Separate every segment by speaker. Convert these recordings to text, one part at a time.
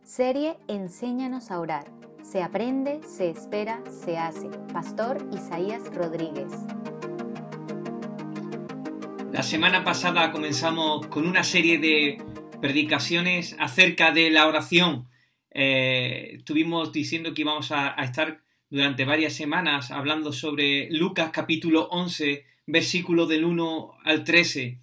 Speaker 1: Serie Enséñanos a orar. Se aprende, se espera, se hace. Pastor Isaías Rodríguez.
Speaker 2: La semana pasada comenzamos con una serie de predicaciones acerca de la oración. Estuvimos diciendo que íbamos a estar durante varias semanas hablando sobre Lucas capítulo 11, versículo del 1 al 13.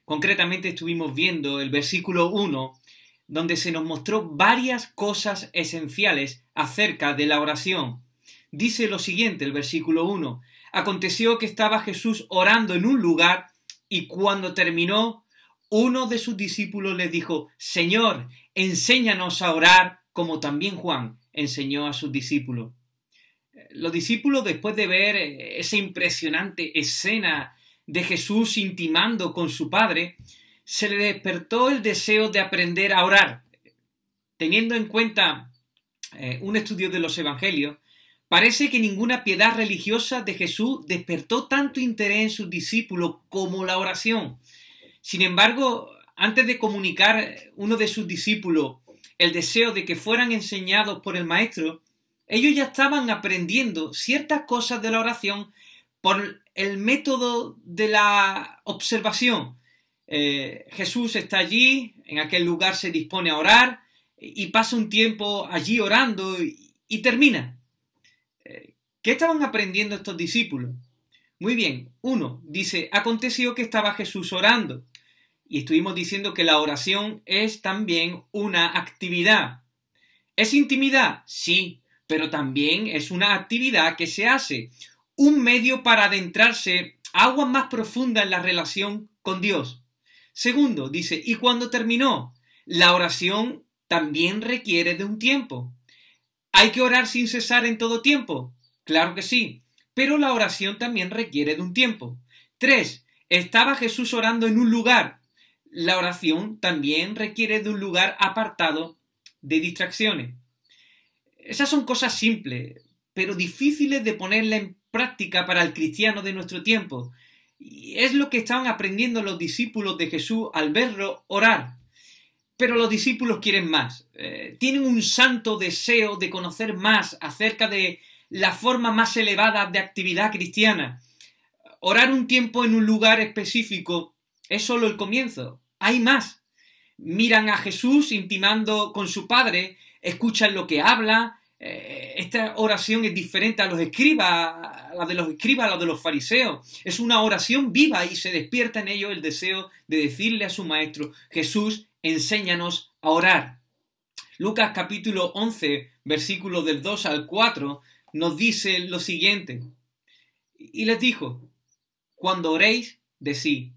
Speaker 2: Concretamente estuvimos viendo el versículo 1, donde se nos mostró varias cosas esenciales acerca de la oración. Dice lo siguiente, el versículo 1. Aconteció que estaba Jesús orando en un lugar y cuando terminó, uno de sus discípulos le dijo: Señor, enséñanos a orar como también Juan enseñó a sus discípulos. Los discípulos, después de ver esa impresionante escena de Jesús intimando con su Padre, se le despertó el deseo de aprender a orar. Teniendo en cuenta un estudio de los evangelios, parece que ninguna piedad religiosa de Jesús despertó tanto interés en sus discípulos como la oración. Sin embargo, antes de comunicar uno de sus discípulos el deseo de que fueran enseñados por el Maestro, ellos ya estaban aprendiendo ciertas cosas de la oración por el método de la observación. Jesús está allí, en aquel lugar se dispone a orar y pasa un tiempo allí orando y termina. ¿Qué estaban aprendiendo estos discípulos? Muy bien, uno dice: aconteció que estaba Jesús orando. Y estuvimos diciendo que la oración es también una actividad. ¿Es intimidad? Sí, pero también es una actividad que se hace, un medio para adentrarse a aguas más profundas en la relación con Dios. Segundo, dice, y cuando terminó, la oración también requiere de un tiempo. ¿Hay que orar sin cesar en todo tiempo? Claro que sí, pero la oración también requiere de un tiempo. 3. Estaba Jesús orando en un lugar. La oración también requiere de un lugar apartado de distracciones. Esas son cosas simples, pero difíciles de ponerla en práctica para el cristiano de nuestro tiempo. Y es lo que estaban aprendiendo los discípulos de Jesús al verlo orar. Pero los discípulos quieren más. Tienen un santo deseo de conocer más acerca de la forma más elevada de actividad cristiana. Orar un tiempo en un lugar específico es solo el comienzo. Hay más. Miran a Jesús intimando con su Padre, escuchan lo que habla. Esta oración es diferente a la de los escribas, a la de los fariseos. Es una oración viva y se despierta en ellos el deseo de decirle a su Maestro: Jesús, enséñanos a orar. Lucas capítulo 11, versículos del 2 al 4, nos dice lo siguiente. Y les dijo: cuando oréis, decid: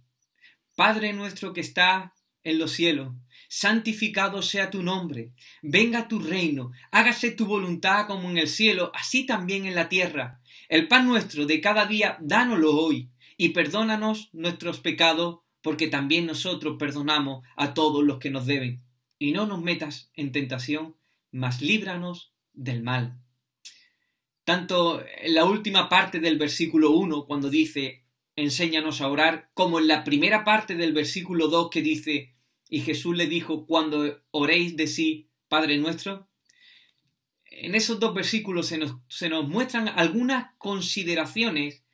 Speaker 2: Padre nuestro que está en los cielos, santificado sea tu nombre, venga tu reino, hágase tu voluntad como en el cielo, así también en la tierra. El pan nuestro de cada día, dánoslo hoy, y perdónanos nuestros pecados, porque también nosotros perdonamos a todos los que nos deben. Y no nos metas en tentación, mas líbranos del mal. Tanto en la última parte del versículo 1, cuando dice enséñanos a orar, como en la primera parte del versículo 2 que dice: y Jesús le dijo, cuando oréis, decid Padre nuestro. En esos dos versículos se nos muestran algunas consideraciones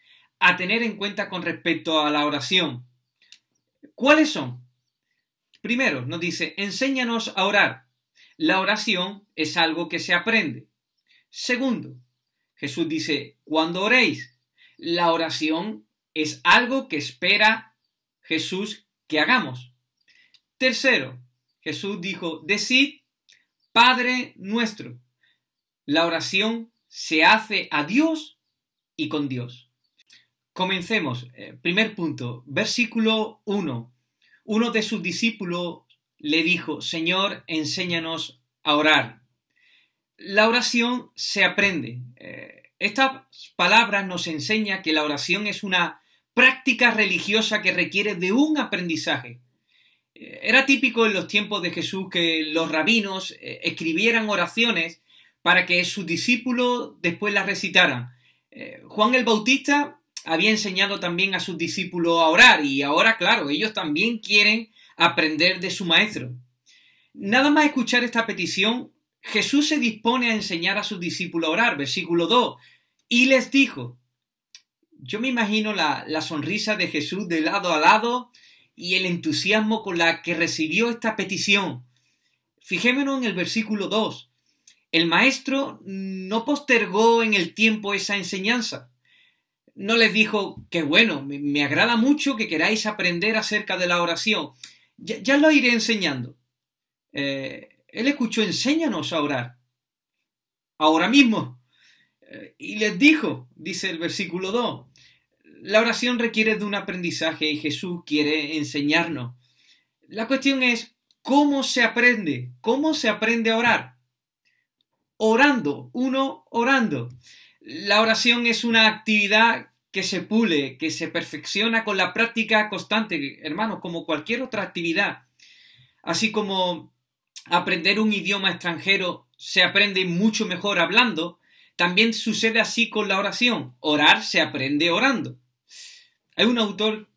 Speaker 2: a tener en cuenta con respecto a la oración. ¿Cuáles son? Primero, nos dice, enséñanos a orar. La oración es algo que se aprende. Segundo, Jesús dice, cuando oréis, la oración es algo que espera Jesús que hagamos. Tercero, Jesús dijo, decid Padre nuestro. La oración se hace a Dios y con Dios. Comencemos. Primer punto, versículo 1. Uno de sus discípulos le dijo, Señor, enséñanos a orar. La oración se aprende. Estas palabras nos enseñan que la oración es una práctica religiosa que requiere de un aprendizaje. Era típico en los tiempos de Jesús que los rabinos escribieran oraciones para que sus discípulos después las recitaran. Juan el Bautista había enseñado también a sus discípulos a orar y ahora, claro, ellos también quieren aprender de su maestro. Nada más escuchar esta petición, Jesús se dispone a enseñar a sus discípulos a orar. Versículo 2. Y les dijo. Yo me imagino la sonrisa de Jesús de lado a lado y el entusiasmo con la que recibió esta petición. Fijémonos en el versículo 2. El maestro no postergó en el tiempo esa enseñanza. No les dijo, qué bueno, me agrada mucho que queráis aprender acerca de la oración. Ya lo iré enseñando. Él escuchó, enséñanos a orar. Ahora mismo. Y les dijo, dice el versículo 2, la oración requiere de un aprendizaje y Jesús quiere enseñarnos. La cuestión es, ¿cómo se aprende? ¿Cómo se aprende a orar? Orando, orando. La oración es una actividad que se pule, que se perfecciona con la práctica constante, hermanos, como cualquier otra actividad. Así como aprender un idioma extranjero se aprende mucho mejor hablando, también sucede así con la oración. Orar se aprende orando. Hay un autor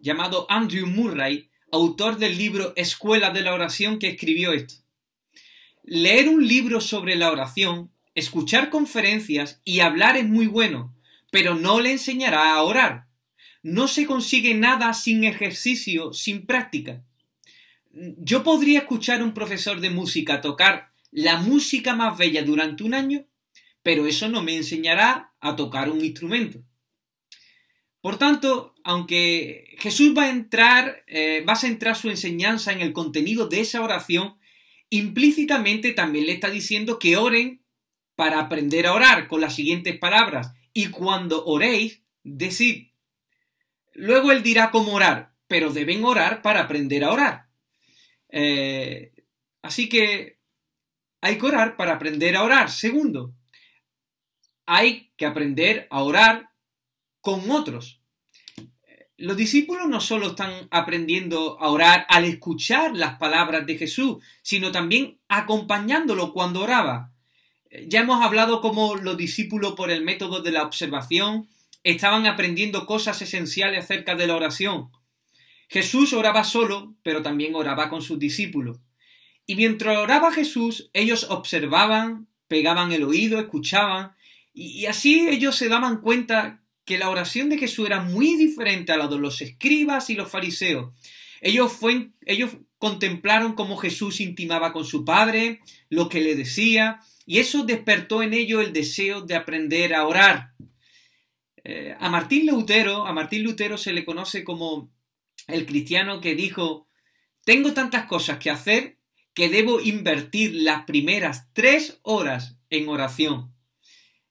Speaker 2: llamado Andrew Murray, autor del libro Escuela de la Oración, que escribió esto. Leer un libro sobre la oración, escuchar conferencias y hablar es muy bueno, pero no le enseñará a orar. No se consigue nada sin ejercicio, sin práctica. Yo podría escuchar a un profesor de música tocar la música más bella durante un año, pero eso no me enseñará a tocar un instrumento. Por tanto, aunque Jesús va a centrar su enseñanza en el contenido de esa oración, implícitamente también le está diciendo que oren para aprender a orar con las siguientes palabras. Y cuando oréis, decid. Luego él dirá cómo orar, pero deben orar para aprender a orar. Así que hay que orar para aprender a orar. Segundo, hay que aprender a orar con otros. Los discípulos no solo están aprendiendo a orar al escuchar las palabras de Jesús, sino también acompañándolo cuando oraba. Ya hemos hablado cómo los discípulos, por el método de la observación, estaban aprendiendo cosas esenciales acerca de la oración. Jesús oraba solo, pero también oraba con sus discípulos. Y mientras oraba Jesús, ellos observaban, pegaban el oído, escuchaban, y así ellos se daban cuenta que la oración de Jesús era muy diferente a la de los escribas y los fariseos. Ellos contemplaron cómo Jesús intimaba con su Padre, lo que le decía, y eso despertó en ellos el deseo de aprender a orar. A Martín Lutero se le conoce como el cristiano que dijo: tengo tantas cosas que hacer que debo invertir las primeras 3 horas en oración.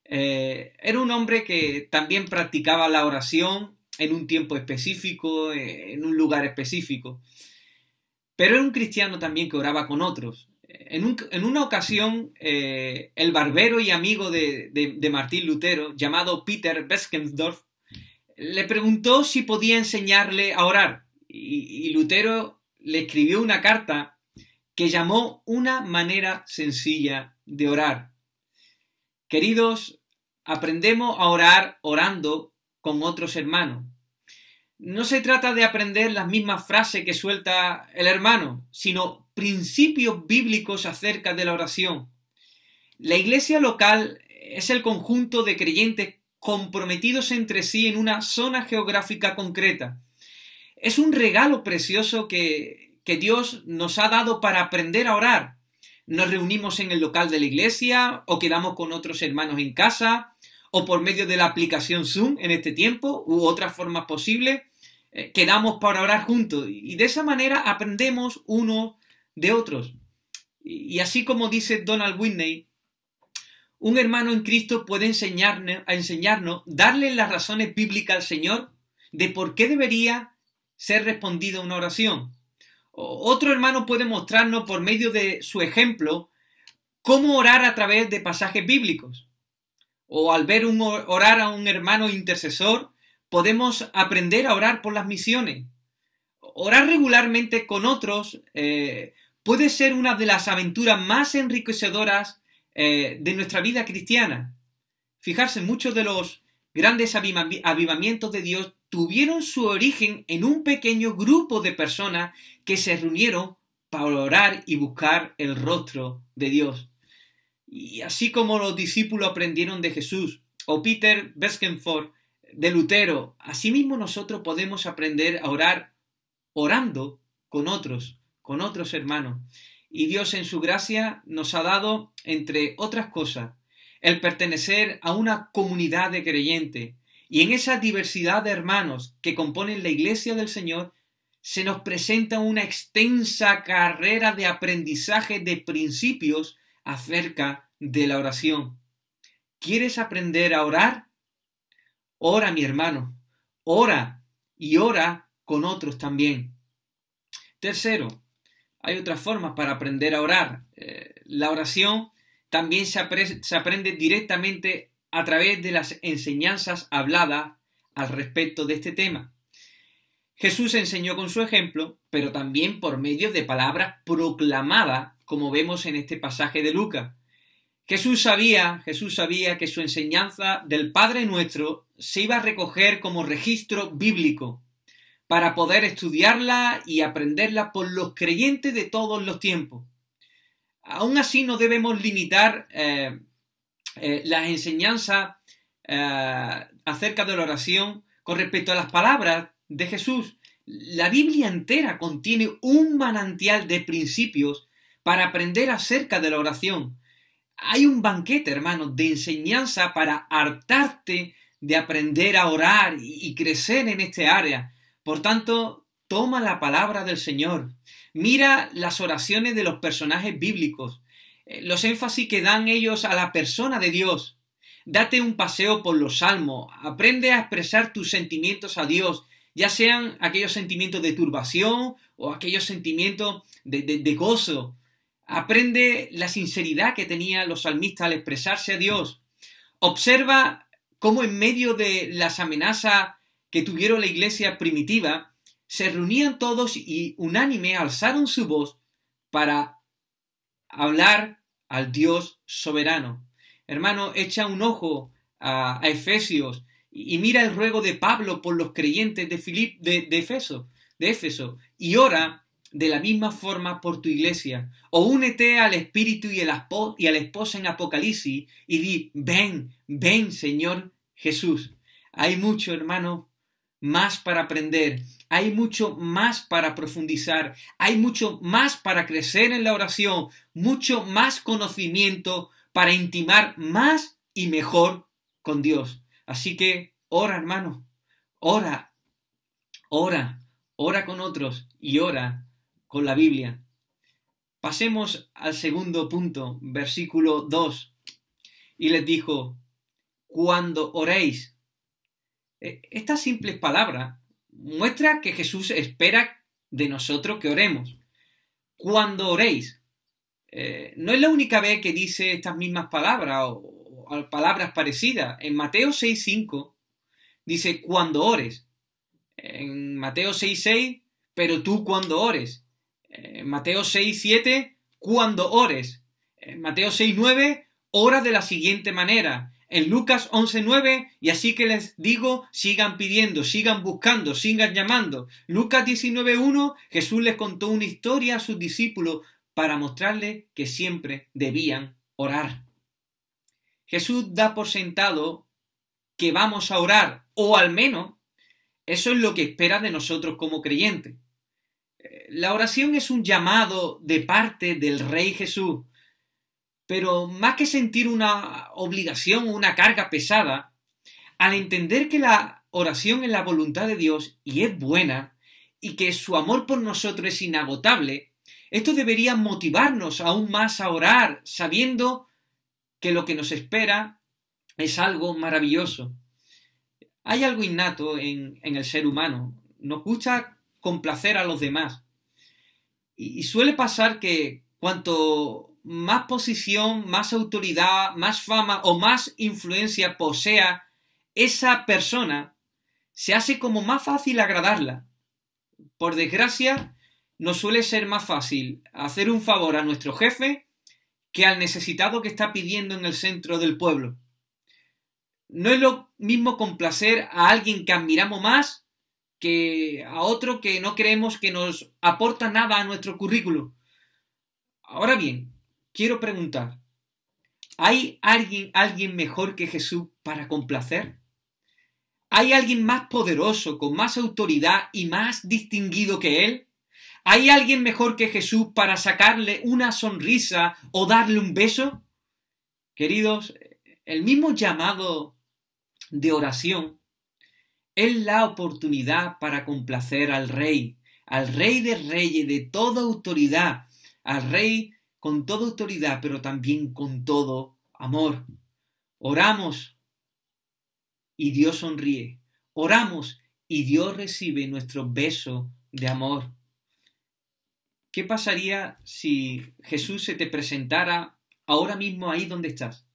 Speaker 2: Era un hombre que también practicaba la oración en un tiempo específico, en un lugar específico. Pero era un cristiano también que oraba con otros. En una ocasión, el barbero y amigo de Martín Lutero, llamado Peter Beskensdorf, le preguntó si podía enseñarle a orar. Y Lutero le escribió una carta que llamó Una manera sencilla de orar. Queridos, aprendemos a orar orando con otros hermanos. No se trata de aprender las mismas frases que suelta el hermano, sino principios bíblicos acerca de la oración. La iglesia local es el conjunto de creyentes comprometidos entre sí en una zona geográfica concreta. Es un regalo precioso que Dios nos ha dado para aprender a orar. Nos reunimos en el local de la iglesia o quedamos con otros hermanos en casa o por medio de la aplicación Zoom en este tiempo u otras formas posibles, quedamos para orar juntos y de esa manera aprendemos unos de otros. Y así como dice Donald Whitney, un hermano en Cristo puede enseñarnos, darle las razones bíblicas al Señor de por qué debería ser respondida una oración. Otro hermano puede mostrarnos por medio de su ejemplo cómo orar a través de pasajes bíblicos. O al ver orar a un hermano intercesor, podemos aprender a orar por las misiones. Orar regularmente con otros puede ser una de las aventuras más enriquecedoras de nuestra vida cristiana. Fijarse, muchos de los grandes avivamientos de Dios tuvieron su origen en un pequeño grupo de personas que se reunieron para orar y buscar el rostro de Dios. Y así como los discípulos aprendieron de Jesús, o Peter Beskenford de Lutero, asimismo nosotros podemos aprender a orar orando con otros hermanos. Y Dios en su gracia nos ha dado, entre otras cosas, el pertenecer a una comunidad de creyentes. Y en esa diversidad de hermanos que componen la Iglesia del Señor, se nos presenta una extensa carrera de aprendizaje de principios acerca de la oración. ¿Quieres aprender a orar? Ora, mi hermano, ora y ora con otros también. Tercero, hay otras formas para aprender a orar. La oración también se aprende directamente a través de las enseñanzas habladas al respecto de este tema. Jesús enseñó con su ejemplo, pero también por medio de palabras proclamadas, como vemos en este pasaje de Lucas. Jesús sabía que su enseñanza del Padre Nuestro se iba a recoger como registro bíblico para poder estudiarla y aprenderla por los creyentes de todos los tiempos. Aún así no debemos limitar las enseñanzas acerca de la oración con respecto a las palabras de Jesús. La Biblia entera contiene un manantial de principios para aprender acerca de la oración. Hay un banquete, hermanos, de enseñanza para hartarte de aprender a orar y crecer en este área. Por tanto, toma la palabra del Señor. Mira las oraciones de los personajes bíblicos, los énfasis que dan ellos a la persona de Dios. Date un paseo por los salmos, aprende a expresar tus sentimientos a Dios, ya sean aquellos sentimientos de turbación o aquellos sentimientos de gozo. Aprende la sinceridad que tenían los salmistas al expresarse a Dios. Observa cómo en medio de las amenazas que tuvieron la iglesia primitiva, se reunían todos y unánime alzaron su voz para hablar al Dios soberano. Hermano, echa un ojo a Efesios y mira el ruego de Pablo por los creyentes de Éfeso y ora de la misma forma por tu iglesia. O únete al Espíritu y a la esposa en Apocalipsis y di, ven, ven, Señor Jesús. Hay mucho, hermano, más para aprender. Hay mucho más para profundizar. Hay mucho más para crecer en la oración. Mucho más conocimiento para intimar más y mejor con Dios. Así que ora, hermano. Ora. Ora. Ora con otros y ora con la Biblia. Pasemos al segundo punto, versículo 2. Y les dijo, cuando oréis. Estas simples palabras muestran que Jesús espera de nosotros que oremos. Cuando oréis. No es la única vez que dice estas mismas palabras o palabras parecidas. En Mateo 6:5 dice, cuando ores. En Mateo 6:6, pero tú cuando ores. Mateo 6:7, cuando ores. Mateo 6:9, ora de la siguiente manera. En Lucas 11:9, y así que les digo, sigan pidiendo, sigan buscando, sigan llamando. Lucas 19:1, Jesús les contó una historia a sus discípulos para mostrarles que siempre debían orar. Jesús da por sentado que vamos a orar, o al menos eso es lo que espera de nosotros como creyentes. La oración es un llamado de parte del Rey Jesús, pero más que sentir una obligación o una carga pesada, al entender que la oración es la voluntad de Dios y es buena, y que su amor por nosotros es inagotable, esto debería motivarnos aún más a orar, sabiendo que lo que nos espera es algo maravilloso. Hay algo innato en el ser humano. Nos gusta complacer a los demás. Y suele pasar que cuanto más posición, más autoridad, más fama o más influencia posea esa persona, se hace como más fácil agradarla. Por desgracia, nos suele ser más fácil hacer un favor a nuestro jefe que al necesitado que está pidiendo en el centro del pueblo. No es lo mismo complacer a alguien que admiramos más que a otro que no creemos que nos aporta nada a nuestro currículo. Ahora bien, quiero preguntar, ¿hay alguien mejor que Jesús para complacer? ¿Hay alguien más poderoso, con más autoridad y más distinguido que Él? ¿Hay alguien mejor que Jesús para sacarle una sonrisa o darle un beso? Queridos, el mismo llamado de oración es la oportunidad para complacer al Rey de Reyes, de toda autoridad, al Rey con toda autoridad, pero también con todo amor. Oramos y Dios sonríe. Oramos y Dios recibe nuestro beso de amor. ¿Qué pasaría si Jesús se te presentara ahora mismo ahí donde estás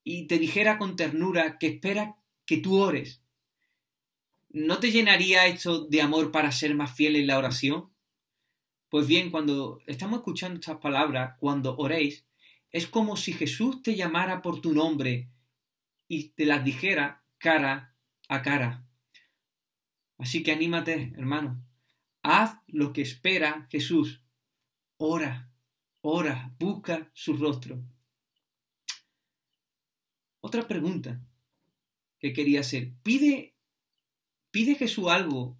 Speaker 2: y te dijera con ternura que espera que tú ores? ¿No te llenaría esto de amor para ser más fiel en la oración? Pues bien, cuando estamos escuchando estas palabras, cuando oréis, es como si Jesús te llamara por tu nombre y te las dijera cara a cara. Así que anímate, hermano. Haz lo que espera Jesús. Ora, ora, busca su rostro. Otra pregunta que quería hacer. ¿Pide Jesús algo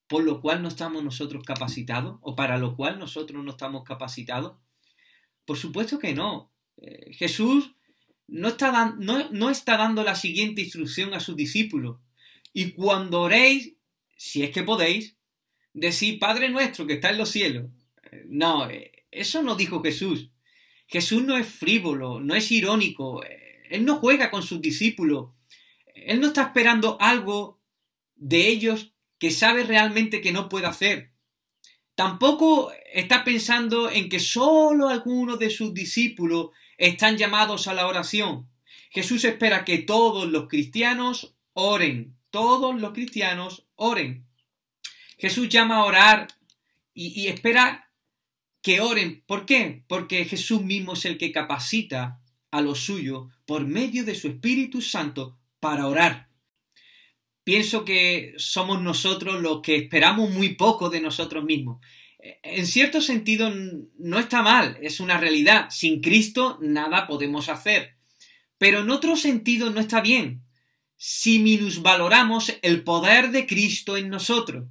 Speaker 2: por lo cual no estamos nosotros capacitados o para lo cual nosotros no estamos capacitados? Por supuesto que no. Jesús no está dando la siguiente instrucción a sus discípulos. Y cuando oréis, si es que podéis, decid Padre nuestro que está en los cielos. No, eso no dijo Jesús. Jesús no es frívolo, no es irónico. Él no juega con sus discípulos. Él no está esperando algo de ellos que sabe realmente que no puede hacer. Tampoco está pensando en que solo algunos de sus discípulos están llamados a la oración. Jesús espera que todos los cristianos oren. Todos los cristianos oren. Jesús llama a orar y espera que oren. ¿Por qué? Porque Jesús mismo es el que capacita a los suyos por medio de su Espíritu Santo para orar. Pienso que somos nosotros los que esperamos muy poco de nosotros mismos. En cierto sentido no está mal, es una realidad. Sin Cristo nada podemos hacer. Pero en otro sentido no está bien. Si minusvaloramos el poder de Cristo en nosotros.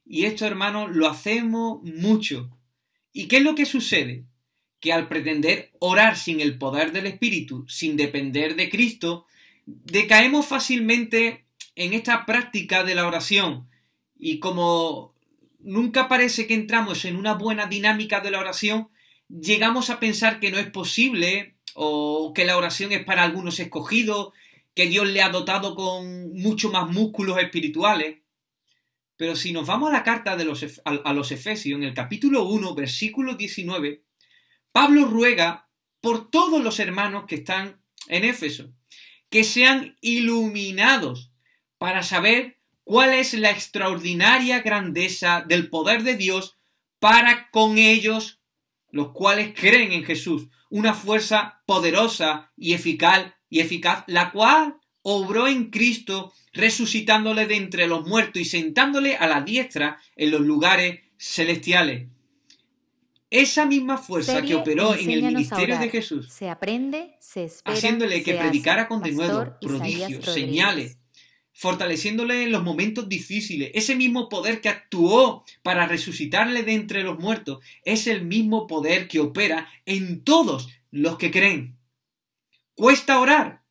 Speaker 2: Y esto, hermanos, lo hacemos mucho. ¿Y qué es lo que sucede? Que al pretender orar sin el poder del Espíritu, sin depender de Cristo, decaemos fácilmente en esta práctica de la oración. Y como nunca parece que entramos en una buena dinámica de la oración, llegamos a pensar que no es posible o que la oración es para algunos escogidos, que Dios le ha dotado con mucho más músculos espirituales. Pero si nos vamos a la carta a los Efesios, en el capítulo 1, versículo 19, Pablo ruega por todos los hermanos que están en Éfeso, que sean iluminados para saber cuál es la extraordinaria grandeza del poder de Dios para con ellos, los cuales creen en Jesús, una fuerza poderosa y eficaz, la cual obró en Cristo, resucitándole de entre los muertos y sentándole a la diestra en los lugares celestiales. Esa misma fuerza que operó en el ministerio de Jesús,
Speaker 1: se aprende, se espera,
Speaker 2: haciéndole que predicara con
Speaker 1: denuedo,
Speaker 2: prodigios, señales, fortaleciéndole en los momentos difíciles. Ese mismo poder que actuó para resucitarle de entre los muertos es el mismo poder que opera en todos los que creen. Cuesta orar,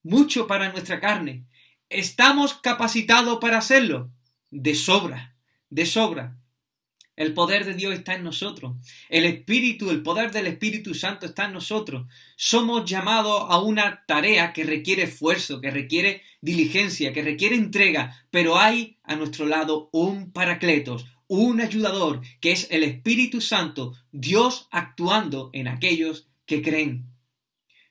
Speaker 2: mucho para nuestra carne. ¿Estamos capacitados para hacerlo? De sobra, de sobra. El poder de Dios está en nosotros. El poder del Espíritu Santo está en nosotros. Somos llamados a una tarea que requiere esfuerzo, que requiere diligencia, que requiere entrega, pero hay a nuestro lado un paracletos, un ayudador, que es el Espíritu Santo, Dios actuando en aquellos que creen.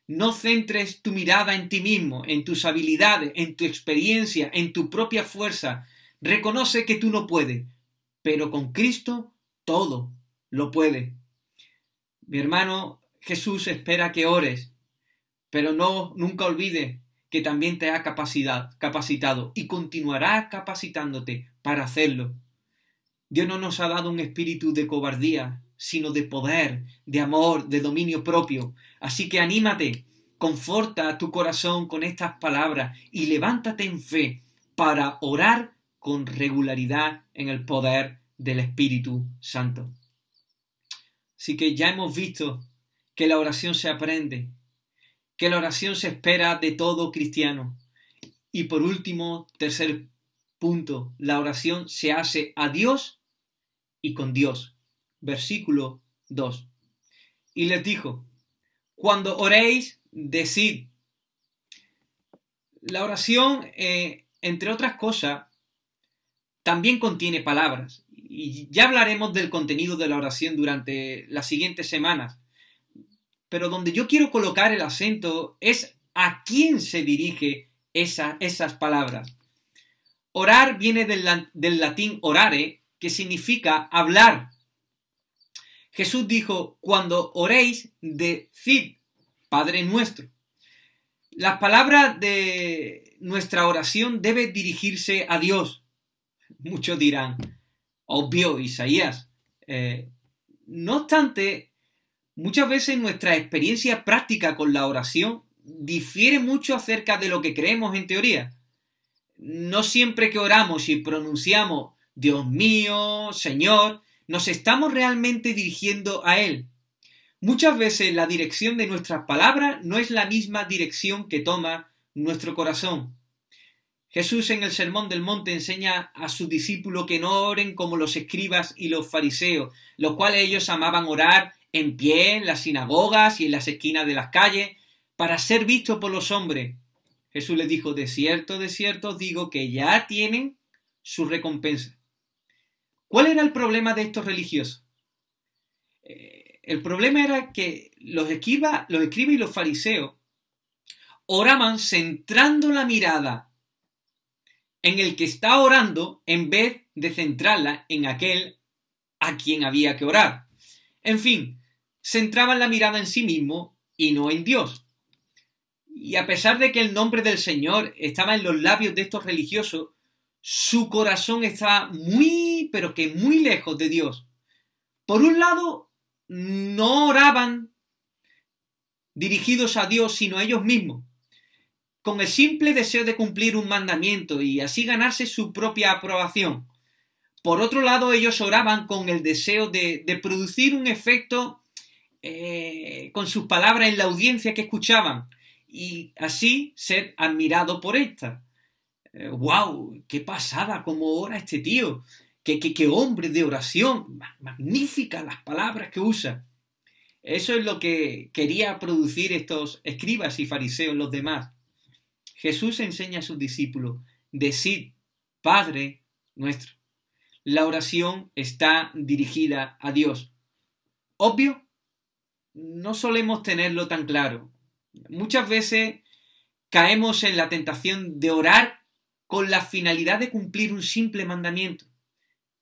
Speaker 2: No centres tu mirada en ti mismo, en tus habilidades, en tu experiencia, en tu propia fuerza. Reconoce que tú no puedes, pero con Cristo todo lo puede. Mi hermano, Jesús espera que ores, pero nunca olvides que también te ha capacitado y continuará capacitándote para hacerlo. Dios no nos ha dado un espíritu de cobardía, sino de poder, de amor, de dominio propio. Así que anímate, conforta tu corazón con estas palabras y levántate en fe para orar con regularidad en el poder del Espíritu Santo. Así que ya hemos visto que la oración se aprende, que la oración se espera de todo cristiano. Y por último, tercer punto, la oración se hace a Dios y con Dios. Versículo 2. Y les dijo, cuando oréis, decid. La oración, entre otras cosas, también contiene palabras. Y ya hablaremos del contenido de la oración durante las siguientes semanas. Pero donde yo quiero colocar el acento es a quién se dirige esas palabras. Orar viene del latín orare, que significa hablar. Jesús dijo, cuando oréis, decid, Padre nuestro. Las palabras de nuestra oración deben dirigirse a Dios. Muchos dirán, obvio, Isaías. No obstante, muchas veces nuestra experiencia práctica con la oración difiere mucho acerca de lo que creemos en teoría. No siempre que oramos y pronunciamos Dios mío, Señor, nos estamos realmente dirigiendo a Él. Muchas veces la dirección de nuestras palabras no es la misma dirección que toma nuestro corazón. Jesús en el Sermón del Monte enseña a sus discípulos que no oren como los escribas y los fariseos, los cuales ellos amaban orar en pie en las sinagogas y en las esquinas de las calles para ser vistos por los hombres. Jesús les dijo, de cierto os digo que ya tienen su recompensa. ¿Cuál era el problema de estos religiosos? El problema era que los escribas y los fariseos oraban centrando la mirada en el que está orando en vez de centrarla en aquel a quien había que orar. En fin, centraban la mirada en sí mismo y no en Dios. Y a pesar de que el nombre del Señor estaba en los labios de estos religiosos, su corazón estaba muy, pero que muy lejos de Dios. Por un lado, no oraban dirigidos a Dios, sino a ellos mismos, con el simple deseo de cumplir un mandamiento y así ganarse su propia aprobación. Por otro lado, ellos oraban con el deseo de producir un efecto con sus palabras en la audiencia que escuchaban y así ser admirado por esta. ¡Wow! ¡Qué pasada! ¿Cómo ora este tío? ¡Qué hombre de oración! ¡Magníficas las palabras que usa! Eso es lo que quería producir estos escribas y fariseos, los demás. Jesús enseña a sus discípulos, decid, Padre nuestro. La oración está dirigida a Dios. Obvio, no solemos tenerlo tan claro. Muchas veces caemos en la tentación de orar con la finalidad de cumplir un simple mandamiento.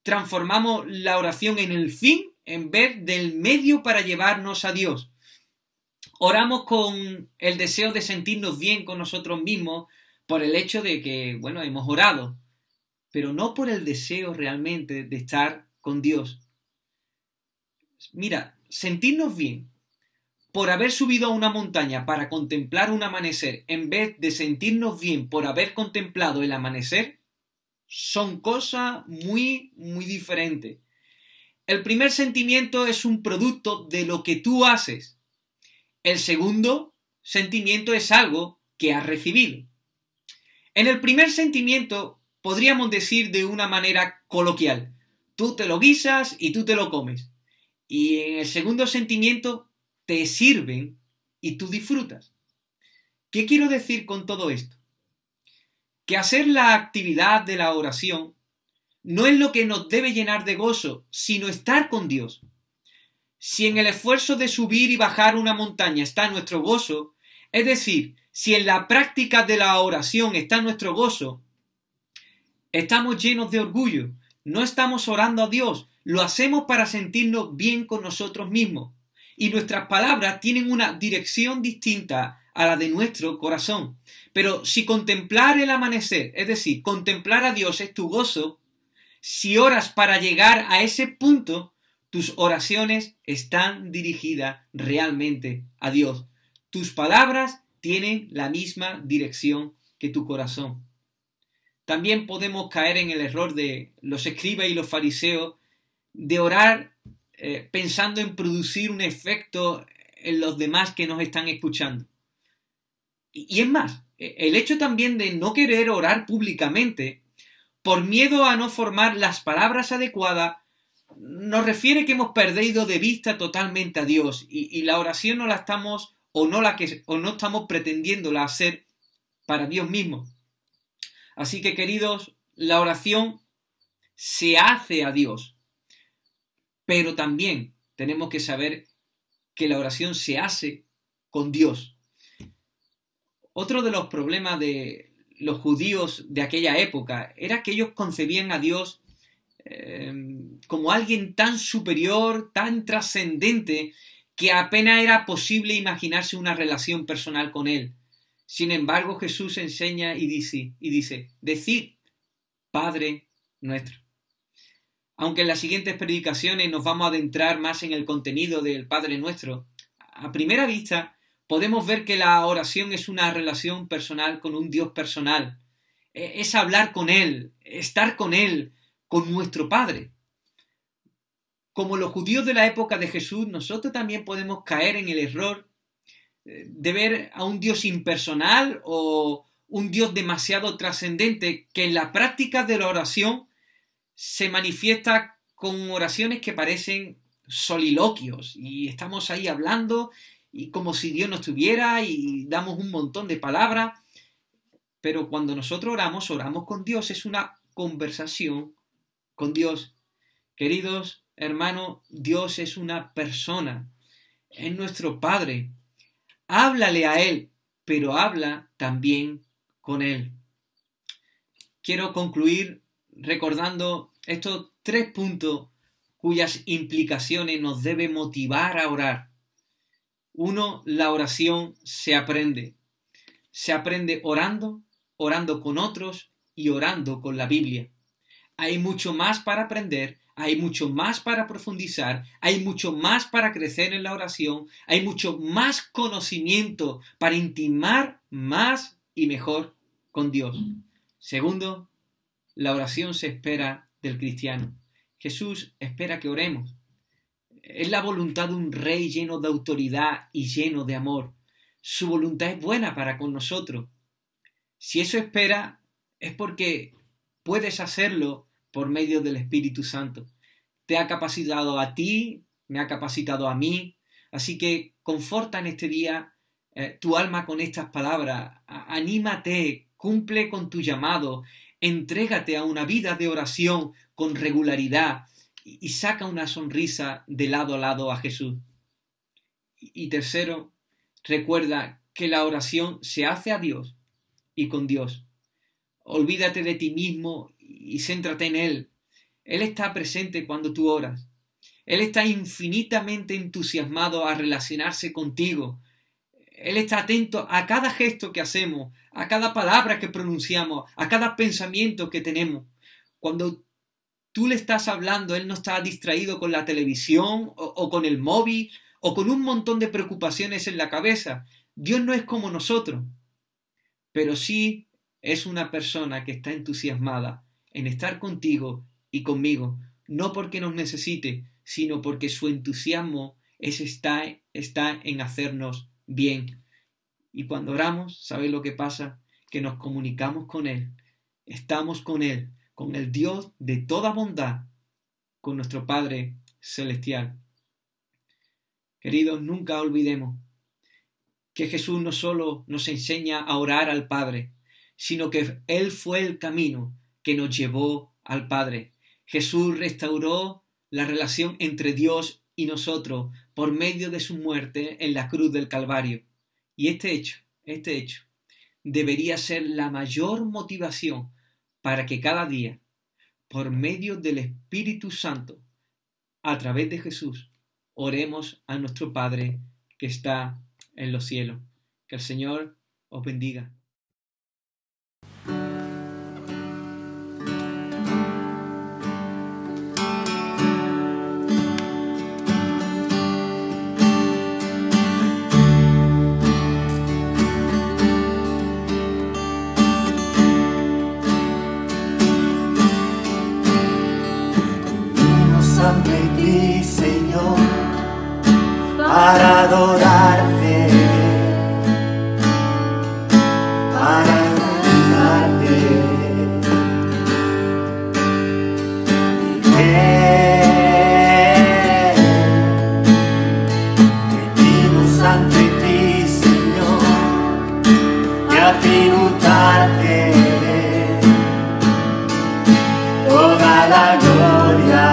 Speaker 2: Transformamos la oración en el fin en vez del medio para llevarnos a Dios. Oramos con el deseo de sentirnos bien con nosotros mismos por el hecho de que, bueno, hemos orado, pero no por el deseo realmente de estar con Dios. Mira, sentirnos bien por haber subido a una montaña para contemplar un amanecer en vez de sentirnos bien por haber contemplado el amanecer son cosas muy, muy diferentes. El primer sentimiento es un producto de lo que tú haces. El segundo sentimiento es algo que has recibido. En el primer sentimiento podríamos decir de una manera coloquial, tú te lo guisas y tú te lo comes. Y en el segundo sentimiento te sirven y tú disfrutas. ¿Qué quiero decir con todo esto? Que hacer la actividad de la oración no es lo que nos debe llenar de gozo, sino estar con Dios. Si en el esfuerzo de subir y bajar una montaña está nuestro gozo, es decir, si en la práctica de la oración está nuestro gozo, estamos llenos de orgullo, no estamos orando a Dios, lo hacemos para sentirnos bien con nosotros mismos. Y nuestras palabras tienen una dirección distinta a la de nuestro corazón. Pero si contemplar el amanecer, es decir, contemplar a Dios es tu gozo, si oras para llegar a ese punto, Tus oraciones están dirigidas realmente a Dios. Tus palabras tienen la misma dirección que tu corazón. También podemos caer en el error de los escribas y los fariseos de orar pensando en producir un efecto en los demás que nos están escuchando. Y es más, el hecho también de no querer orar públicamente por miedo a no formar las palabras adecuadas nos refiere que hemos perdido de vista totalmente a Dios y la oración no la estamos o no estamos pretendiéndola hacer para Dios mismo. Así que, queridos, la oración se hace a Dios, pero también tenemos que saber que la oración se hace con Dios. Otro de los problemas de los judíos de aquella época era que ellos concebían a Dios como alguien tan superior, tan trascendente, que apenas era posible imaginarse una relación personal con Él. Sin embargo, Jesús enseña y dice, decid, Padre nuestro. Aunque en las siguientes predicaciones nos vamos a adentrar más en el contenido del Padre Nuestro, a primera vista podemos ver que la oración es una relación personal con un Dios personal. Es hablar con Él, estar con Él, con nuestro Padre. Como los judíos de la época de Jesús, nosotros también podemos caer en el error de ver a un Dios impersonal o un Dios demasiado trascendente que en la práctica de la oración se manifiesta con oraciones que parecen soliloquios y estamos ahí hablando y como si Dios no estuviera y damos un montón de palabras, pero cuando nosotros oramos con Dios, es una conversación con Dios. Queridos hermanos, Dios es una persona, es nuestro Padre. Háblale a Él, pero habla también con Él. Quiero concluir recordando estos 3 puntos cuyas implicaciones nos debe motivar a orar. 1. La oración se aprende. Se aprende orando, orando con otros y orando con la Biblia. Hay mucho más para aprender, hay mucho más para profundizar, hay mucho más para crecer en la oración, hay mucho más conocimiento para intimar más y mejor con Dios. 2. La oración se espera del cristiano. Jesús espera que oremos. Es la voluntad de un rey lleno de autoridad y lleno de amor. Su voluntad es buena para con nosotros. Si eso espera, es porque puedes hacerlo por medio del Espíritu Santo. Te ha capacitado a ti, me ha capacitado a mí. Así que conforta en este día tu alma con estas palabras. Anímate, cumple con tu llamado. Entrégate a una vida de oración con regularidad y saca una sonrisa de lado a lado a Jesús. Y 3, recuerda que la oración se hace a Dios y con Dios. Olvídate de ti mismo y céntrate en Él. Él está presente cuando tú oras. Él está infinitamente entusiasmado a relacionarse contigo. Él está atento a cada gesto que hacemos, a cada palabra que pronunciamos, a cada pensamiento que tenemos. Cuando tú le estás hablando, Él no está distraído con la televisión o con el móvil o con un montón de preocupaciones en la cabeza. Dios no es como nosotros, pero sí es una persona que está entusiasmada en estar contigo y conmigo, no porque nos necesite, sino porque su entusiasmo está en hacernos bien. Y cuando oramos, ¿sabes lo que pasa? Que nos comunicamos con Él, estamos con Él, con el Dios de toda bondad, con nuestro Padre Celestial. Queridos, nunca olvidemos que Jesús no solo nos enseña a orar al Padre, sino que Él fue el camino que nos llevó al Padre. Jesús restauró la relación entre Dios y nosotros por medio de su muerte en la cruz del Calvario. Y este hecho debería ser la mayor motivación para que cada día, por medio del Espíritu Santo, a través de Jesús, oremos a nuestro Padre que está en los cielos. Que el Señor os bendiga.
Speaker 3: adorarte, para exaltarte. Venimos ante ti, Señor, y a tributarte toda la gloria.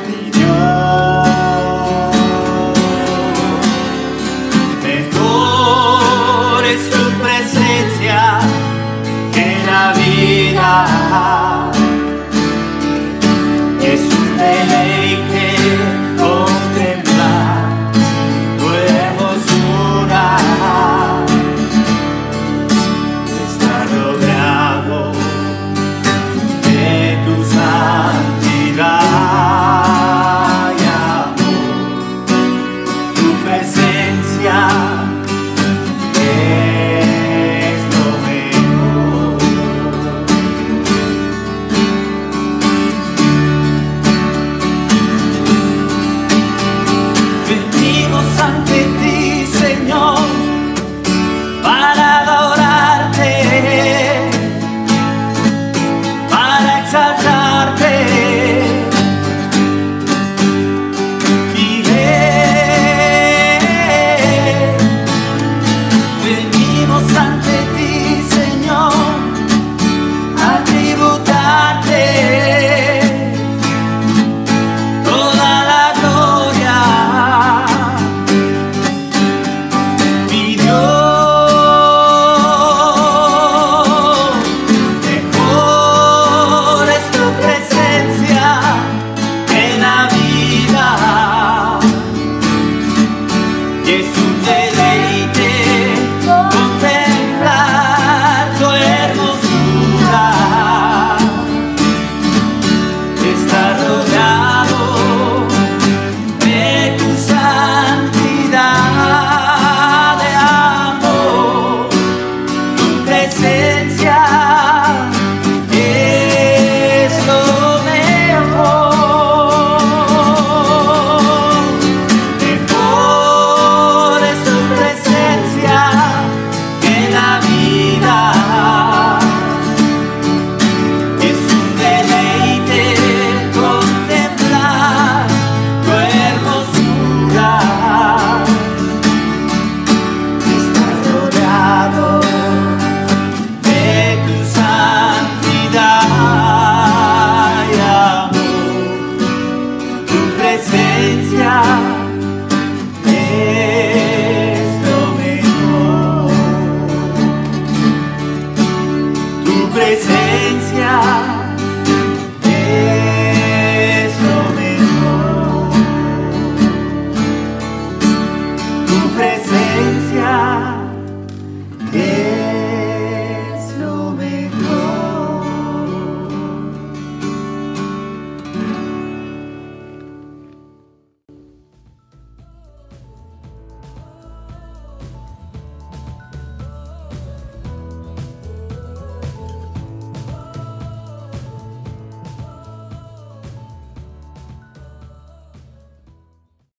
Speaker 3: Mi Dios, mejor es tu presencia que la vida. Es un deleite contemplar tu hermosura. Estar rodeado de tu santidad y amor. Tu presencia es lo mejor. Venimos ante ti, Señor, para adorarte, para exaltarte. Y venimos ante ti, Señor, a tributarte toda la gloria. Mi Dios, mejor es tu presencia que la vida. Y es un deleite contemplar tu hermosura. Estar rodeado de tu santidad de amor. Tu presencia es lo mejor. Mejor es tu presencia que la vida. Es un deleite contemplar tu hermosura. Estar rodeado de tu santidad y amor. Tu presencia